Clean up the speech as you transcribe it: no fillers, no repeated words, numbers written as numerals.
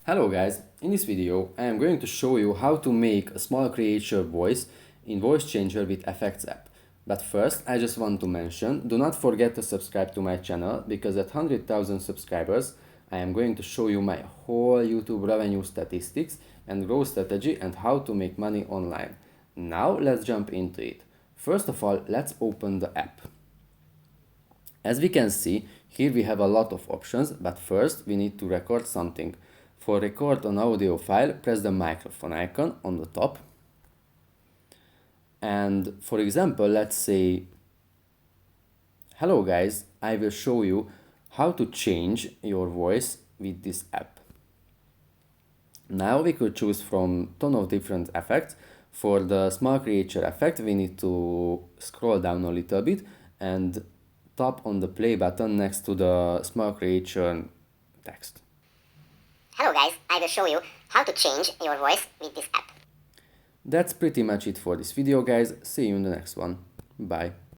Hello guys, in this video I am going to show you how to make a small creature voice in Voice Changer with Effects app. But first I just want to mention, do not forget to subscribe to my channel because at 100,000 subscribers I am going to show you my whole YouTube revenue statistics and growth strategy and how to make money online. Now let's jump into it. First of all, let's open the app. As we can see, here we have a lot of options, but first we need to record something. For record an audio file, press the microphone icon on the top. And for example, let's say, hello guys, I will show you how to change your voice with this app. Now we could choose from ton of different effects. For the small creature effect, we need to scroll down a little bit and tap on the play button next to the small creature text. Hello guys, I will show you how to change your voice with this app. That's pretty much it for this video guys, see you in the next one, bye.